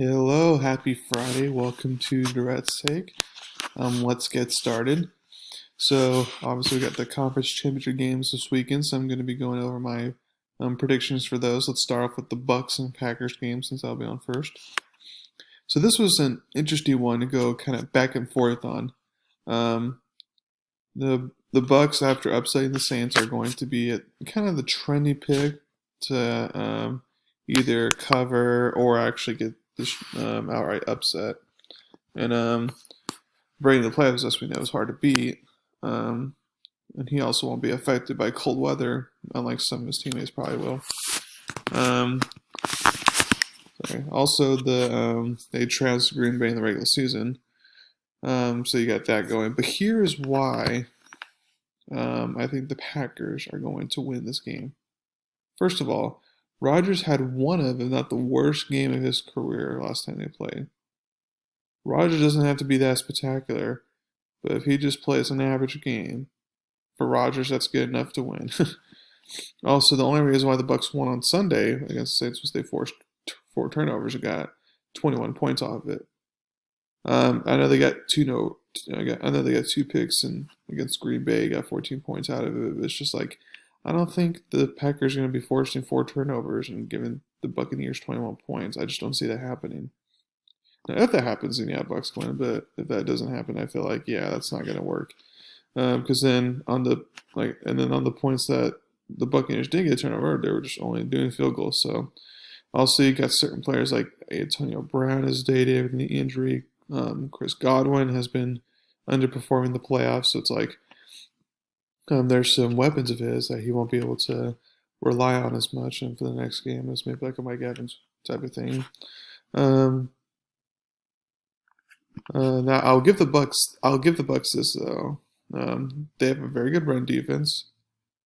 Hello, happy Friday. Welcome to Durrett's Take. Let's get started. So, obviously, we got the conference championship games this weekend, so I'm going to be going over my predictions for those. Let's start off with the Bucks and Packers game since I'll be on first. So, this was an interesting one to go kind of back and forth on. Um, the Bucks, after upsetting the Saints, are going to be at kind of the trendy pick to either cover or actually get this outright upset. And Brady the playoffs, as we know, is hard to beat. Um, and he also won't be affected by cold weather, unlike some of his teammates probably will. Um, Also, they trounced Green Bay in the regular season, so you got that going. But here's why I think the Packers are going to win this game. First of all, Rodgers had one of, if not the worst game of his career last time they played. Rodgers doesn't have to be that spectacular, but if he just plays an average game, for Rodgers, that's good enough to win. Also, the only reason why the Bucks won on Sunday against the Saints was they forced 4 turnovers and got 21 points off of it. I know they got I know they got 2 picks and against Green Bay, got 14 points out of it. But it's just like I don't think the Packers are going to be forcing 4 turnovers and giving the Buccaneers 21 points. I just don't see that happening. Now, if that happens, then yeah, Bucks win. But if that doesn't happen, I feel like that's not going to work. Because then on the points that the Buccaneers did get a turnover, they were just only doing field goals. So also you got certain players like Antonio Brown is dated with an injury. Chris Godwin has been underperforming the playoffs, so it's like there's some weapons of his that he won't be able to rely on as much, and for the next game as maybe like a Mike Evans type of thing. Um, Now I'll give the Bucks this though. They have a very good run defense,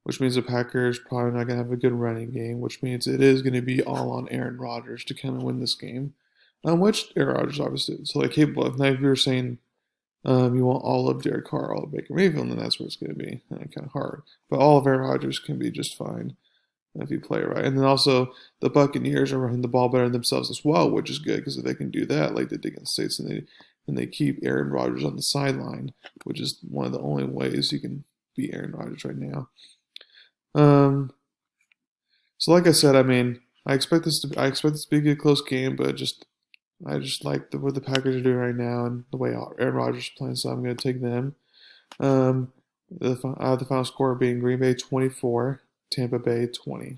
which means the Packers probably not going to have a good running game, which means it is going to be all on Aaron Rodgers to kind of win this game. Which Aaron Rodgers obviously is so capable of. Now, if you're saying you want all of Derek Carr, all of Baker Mayfield, then that's where it's going to be kind of hard. But all of Aaron Rodgers can be just fine if you play it right. And then also the Buccaneers are running the ball better than themselves as well, which is good because if they can do that, like they did against States, and they keep Aaron Rodgers on the sideline, which is one of the only ways you can beat Aaron Rodgers right now. Um, so like I said, I mean, I expect this to be a good close game, but I just like what the Packers are doing right now and the way Aaron Rodgers is playing, so I'm going to take them. Um, the final score being Green Bay 24, Tampa Bay 20.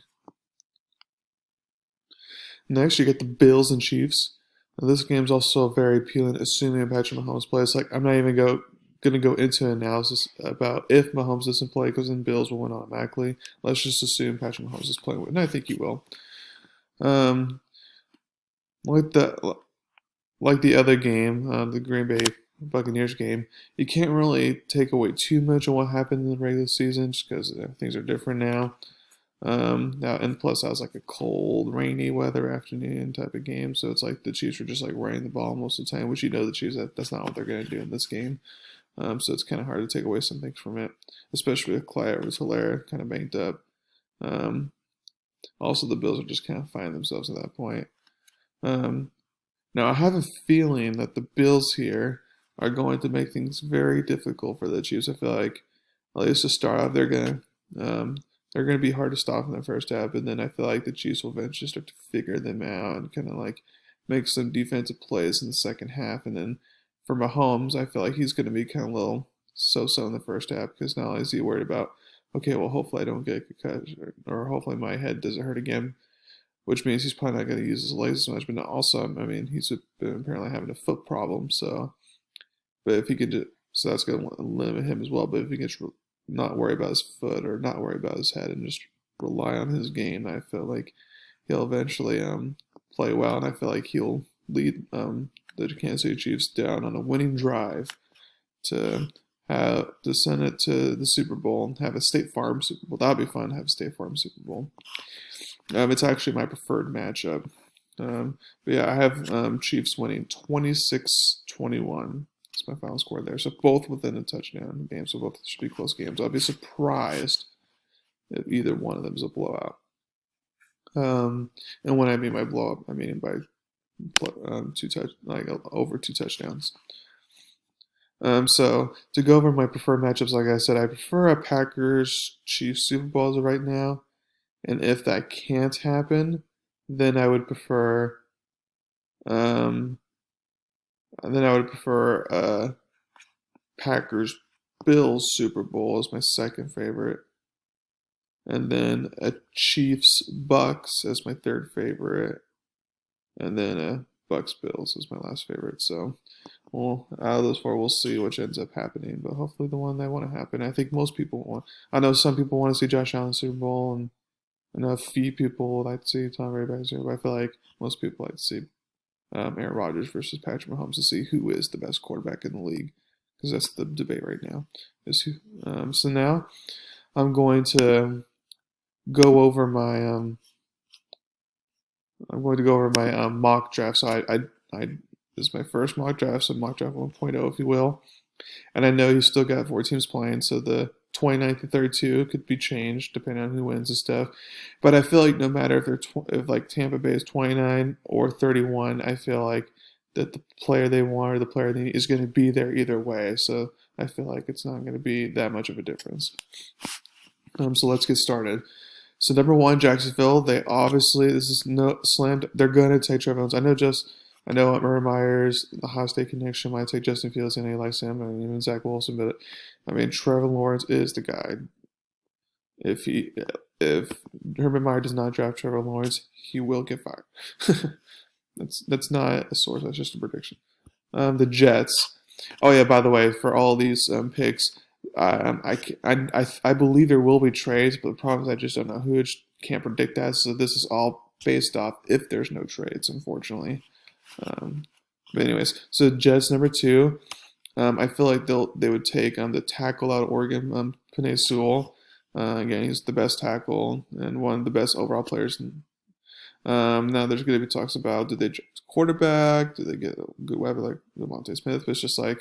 Next, you get the Bills and Chiefs. Now, this game's also very appealing, assuming Patrick Mahomes plays. Like, I'm not even going to go into an analysis about if Mahomes doesn't play, because then Bills will win automatically. Let's just assume Patrick Mahomes is playing, and I think he will. Um, like the other game, the Green Bay Buccaneers game, you can't really take away too much of what happened in the regular season, just because things are different now. Now and plus that was like a cold, rainy weather afternoon type of game, so it's like the Chiefs were just like running the ball most of the time, which the Chiefs that's not what they're going to do in this game. So it's kind of hard to take away some things from it, especially with Clyde Edwards-Helaire kind of banked up. Um, Also, the Bills are just kind of finding themselves at that point. Um, Now I have a feeling that the Bills here are going to make things very difficult for the Chiefs. I feel like at least to start off, they're going to be hard to stop in the first half, and then I feel like the Chiefs will eventually start to figure them out and kind of like make some defensive plays in the second half. And then for Mahomes, I feel like he's going to be kind of a little so-so in the first half because not only is he worried about, okay, well, hopefully I don't get a concussion or hopefully my head doesn't hurt again, which means he's probably not going to use his legs as much. But also, I mean, he's been apparently having a foot problem, so but if he could, so that's going to limit him as well. But if he gets not worry about his foot or not worry about his head and just rely on his game, I feel like he'll eventually play well, and I feel like he'll lead the Kansas City Chiefs down on a winning drive to send it to the Super Bowl and have a State Farm Super Bowl. That'd be fun to have a State Farm Super Bowl. It's actually my preferred matchup. But yeah, I have Chiefs winning 26-21. That's my final score there. So both within a touchdown game. So both should be close games. I'll be surprised if either one of them is a blowout. And when I mean by blowout, I mean by over 2 touchdowns. So to go over my preferred matchups, like I said, I prefer a Packers Chiefs Super Bowl as of right now, and if that can't happen, then I would prefer um, Packers Bills Super Bowl as my second favorite, and then a Chiefs Bucks as my third favorite, and then a Bucks Bills as my last favorite. So, well, out of those four, we'll see which ends up happening. But hopefully, the one that want to happen. I think most people want. I know some people want to see Josh Allen Super Bowl, and I know a few people would like to see Tom Brady back here. But I feel like most people like to see Aaron Rodgers versus Patrick Mahomes to see who is the best quarterback in the league, because that's the debate right now. Is who? So now I'm going to go over my mock draft. So I this is my first mock draft, so mock draft 1.0, if you will. And I know you still got 4 teams playing, so the 29th to 32 could be changed depending on who wins and stuff. But I feel like no matter if like Tampa Bay is 29 or 31, I feel like that the player they want or the player they need is going to be there either way. So I feel like it's not going to be that much of a difference. So let's get started. So number one, Jacksonville. They obviously this is no slammed. They're gonna take Trevor Lawrence. I know Urban Myers, the Ohio State connection, might take Justin Fields and he likes him, and even Zach Wilson. But I mean, Trevor Lawrence is the guy. If Urban Meyer does not draft Trevor Lawrence, he will get fired. that's not a source. That's just a prediction. The Jets. Oh yeah, by the way, for all these picks, I believe there will be trades, but the problem is I just don't know who. Can't predict that. So this is all based off if there's no trades, unfortunately. But anyways, so Jets number two. I feel like they would take the tackle out of Oregon, Penei Sewell. Again, he's the best tackle and one of the best overall players. Now there's going to be talks about do they draft a quarterback? Do they get a good weapon like Devontae Smith? But it's just like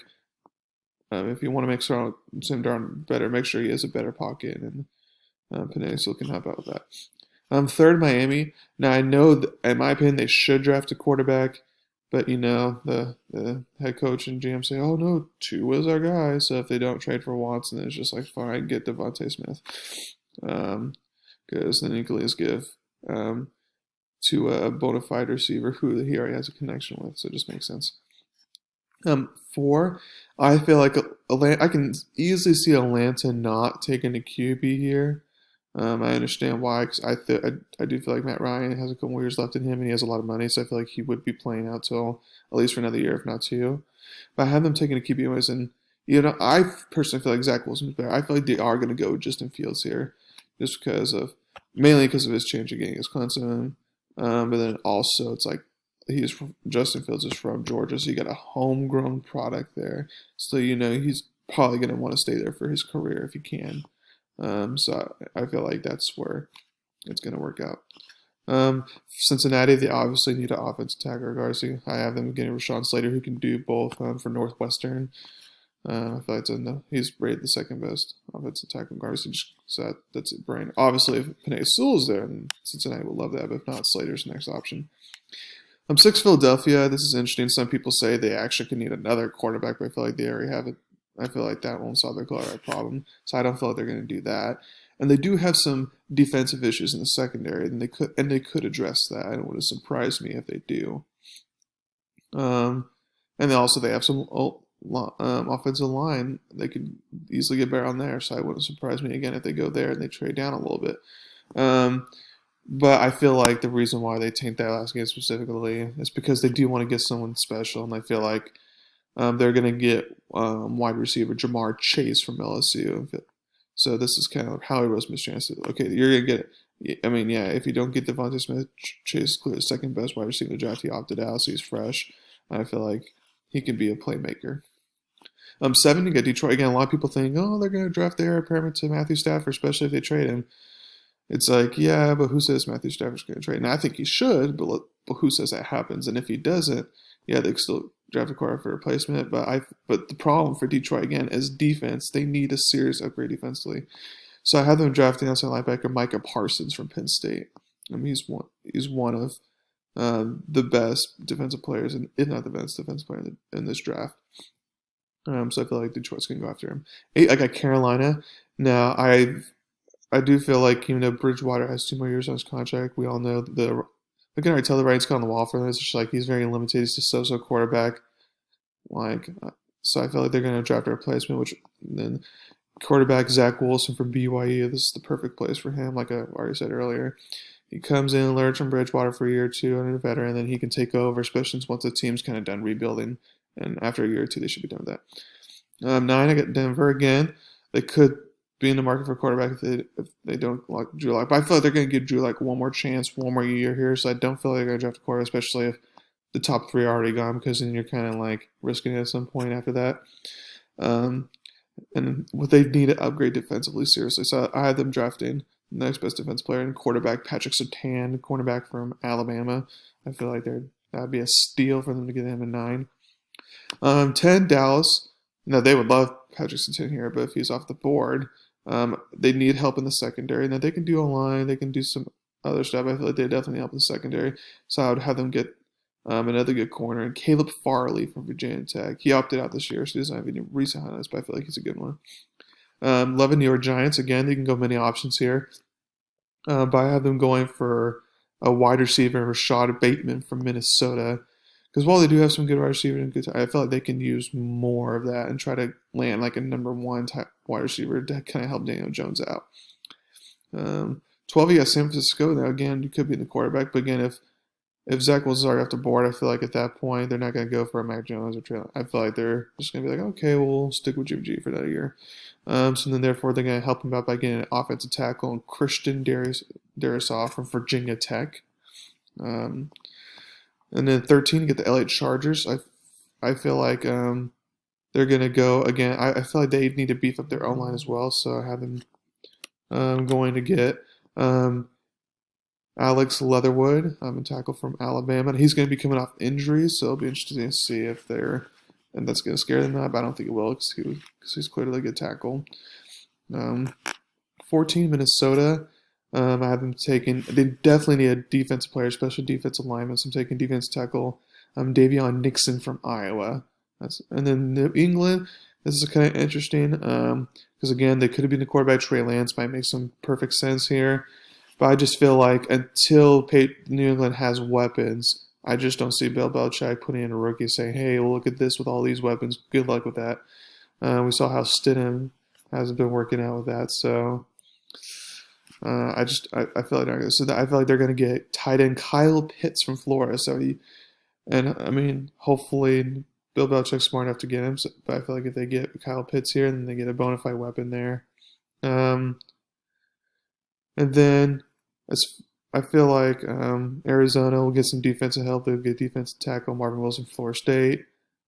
if you want to make Sam Darnold better, make sure he has a better pocket, and Penei Sewell can help out with that. Third, Miami. Now I know that, in my opinion, they should draft a quarterback, but you know the head coach and GM say, "Oh no, Tua's our guy." So if they don't trade for Watson, then it's just like fine, get Devontae Smith, because then you can at least give to a bona fide receiver who he already has a connection with. So it just makes sense. Four, I feel like I can easily see Atlanta not taking a QB here. I understand why, because I do feel like Matt Ryan has a couple more years left in him, and he has a lot of money, so I feel like he would be playing out till at least for another year, if not two. But I have them taking a QB anyways, and I personally feel like Zach Wilson's better. I feel like they are going to go with Justin Fields here, just mainly because of his change of game against Clemson, but then also it's like Justin Fields is from Georgia, so you got a homegrown product there. So he's probably going to want to stay there for his career if he can. So I feel like that's where it's going to work out. Cincinnati, they obviously need an offensive tackle regardless. I have them getting Rashawn Slater, who can do both for Northwestern. I feel like he's rated the second best offensive tackle regardless. So that's it, brain. Obviously, if Penei Sewell is there, then Cincinnati will love that. But if not, Slater's the next option. 6, Philadelphia. This is interesting. Some people say they actually could need another quarterback, but I feel like they already have it. I feel like that won't solve their quarterback problem. So I don't feel like they're going to do that. And they do have some defensive issues in the secondary, and they could address that. And it would have surprised me if they do. And they have some offensive line. They could easily get better on there. So it wouldn't surprise me again if they go there and they trade down a little bit. But I feel like the reason why they tanked that last game specifically is because they do want to get someone special, and I feel like they're going to get wide receiver Jamar Chase from LSU. So this is kind of Howie Roseman's chance to, okay, you're going to get it. I mean, yeah, if you don't get Devontae Smith, Chase is clearly the second best wide receiver in the draft. He opted out, so he's fresh. I feel like he can be a playmaker. 7, you got Detroit. Again, a lot of people think, oh, they're going to draft the heir apparent to Matthew Stafford, especially if they trade him. It's like, yeah, but who says Matthew Stafford's going to trade? And I think he should, but who says that happens? And if he doesn't, yeah, they can still draft a quarterback for replacement. But the problem for Detroit, again, is defense. They need a serious upgrade defensively. So I have them drafting outside linebacker Micah Parsons from Penn State. I mean, he's one of the best defensive players, and if not the best defensive player in this draft. So I feel like Detroit's going to go after him. 8, I got Carolina. Now, I do feel like even though Bridgewater has 2 more years on his contract, we all know we can already tell the writing's on the wall for this. It's just like he's very limited. He's a so-so quarterback. Like, so I feel like they're going to draft a replacement, which then quarterback Zach Wilson from BYU. This is the perfect place for him. Like I already said earlier, he comes in, learns from Bridgewater for a year or two under a veteran, and then he can take over, especially once the team's kind of done rebuilding. And after a year or two, they should be done with that. 9, I got Denver again. They could be in the market for a quarterback if they don't like Drew Lock. But I feel like they're going to give Drew Lock one more chance, one more year here. So I don't feel like they're going to draft a quarterback, especially if the top 3 are already gone, because then you're kind of like risking it at some point after that. And what they need to upgrade defensively, seriously. So I had them drafting the next best defense player and quarterback Patrick Surtain, cornerback from Alabama. I feel like that'd be a steal for them to get him in 9. 10, Dallas. Now, they would love Patrick Surtain here, but if he's off the board, they need help in the secondary. Now, they can do online, they can do some other stuff. I feel like they definitely help in the secondary. So I would have them get another good corner. And Caleb Farley from Virginia Tech. He opted out this year, so he doesn't have any recent highlights, but I feel like he's a good one. 11, New York Giants. Again, they can go many options here. But I have them going for a wide receiver, Rashad Bateman from Minnesota. Because while they do have some good wide receivers, I feel like they can use more of that and try to land like a number 1 type wide receiver to kind of help Daniel Jones out. 12, you got San Francisco. Now, again, you could be in the quarterback, but again, if Zach Wilson's already off the board, I feel like at that point they're not going to go for a Mac Jones or Trey. I feel like they're just going to be like, okay, we'll stick with Jimmy G for that year. So then, therefore, they're going to help him out by getting an offensive tackle and Christian Darrisaw from Virginia Tech. And then 13, you get the LA Chargers. I feel like they're going to go again. I feel like they need to beef up their own line as well. So I have them going to get Alex Leatherwood, a tackle from Alabama. And he's going to be coming off injuries, so it'll be interesting to see if and that's going to scare them up. I don't think it will because he's clearly a good tackle. 14, Minnesota. I have them taking. They definitely need a defensive player, especially defensive linemen. So I'm taking defense tackle Davion Nixon from Iowa. And then New England. This is kind of interesting because again they could have been the quarterback. Trey Lance might make some perfect sense here, but I just feel like until New England has weapons, I just don't see Bill Belichick putting in a rookie saying, "Hey, well, look at this with all these weapons. Good luck with that." We saw how Stidham hasn't been working out with that, so. I feel like they're going to. So I feel like they're going to get tight end Kyle Pitts from Florida. Hopefully Bill Belichick's smart enough to get him. But I feel like if they get Kyle Pitts here, then they get a bona fide weapon there. And then I feel like Arizona will get some defensive help. They'll get defensive tackle Marvin Wilson from Florida State.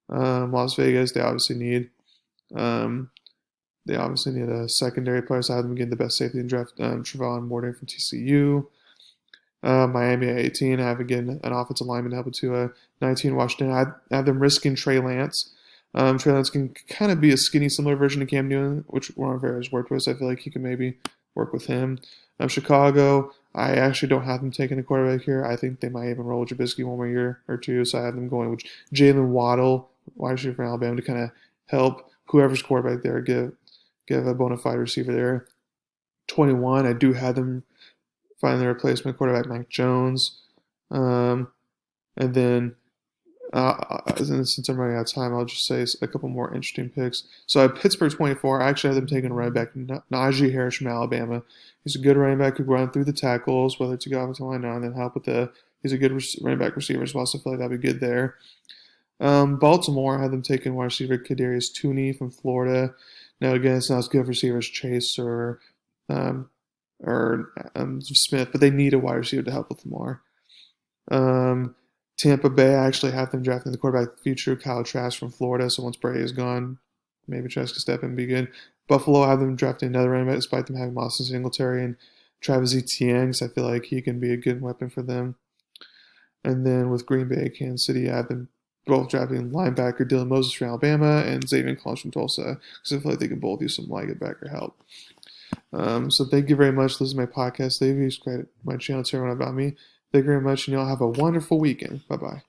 Las Vegas, they obviously need. They obviously need a secondary player, so I have them getting the best safety in draft, Trevon Morgan from TCU. Miami at 18, I have again an offensive lineman to help with to 19, Washington. I have them risking Trey Lance. Trey Lance can kind of be a skinny, similar version of Cam Newton, which Ron Rivera has worked with, so I feel like he can maybe work with him. Chicago, I actually don't have them taking a quarterback here. I think they might even roll with Trubisky one more year or two, so I have them going with Jalen Waddle, wide receiver from Alabama, to kind of help whoever's quarterback there give a bona fide receiver there. 21, I do have them find the replacement quarterback Mac Jones. And then since I'm running out of time, I'll just say a couple more interesting picks. So I have Pittsburgh 24. I actually have them taking a running back, Najee Harris from Alabama. He's a good running back who can run through the tackles, whether it's a good offensive line or not, and then help with he's a good running back receiver as well, so I feel like that'd be good there. Baltimore, I have them taking wide receiver Kadarius Toney from Florida. Now, again, it's not as good for receivers Chase or Smith, but they need a wide receiver to help with them more. Tampa Bay, I actually have them drafting the quarterback of the future, Kyle Trask from Florida. So once Brady is gone, maybe Trask can step in and be good. Buffalo, I have them drafting another running back despite them having Austin Singletary and Travis Etienne, because I feel like he can be a good weapon for them. And then with Green Bay, Kansas City, I have them both drafting linebacker Dylan Moses from Alabama and Xavier Collins from Tulsa, because I feel like they can both use some linebacker help. So thank you very much. This is my podcast. Thank you. Subscribe to my channel to learn about me. Thank you very much, and y'all have a wonderful weekend. Bye bye.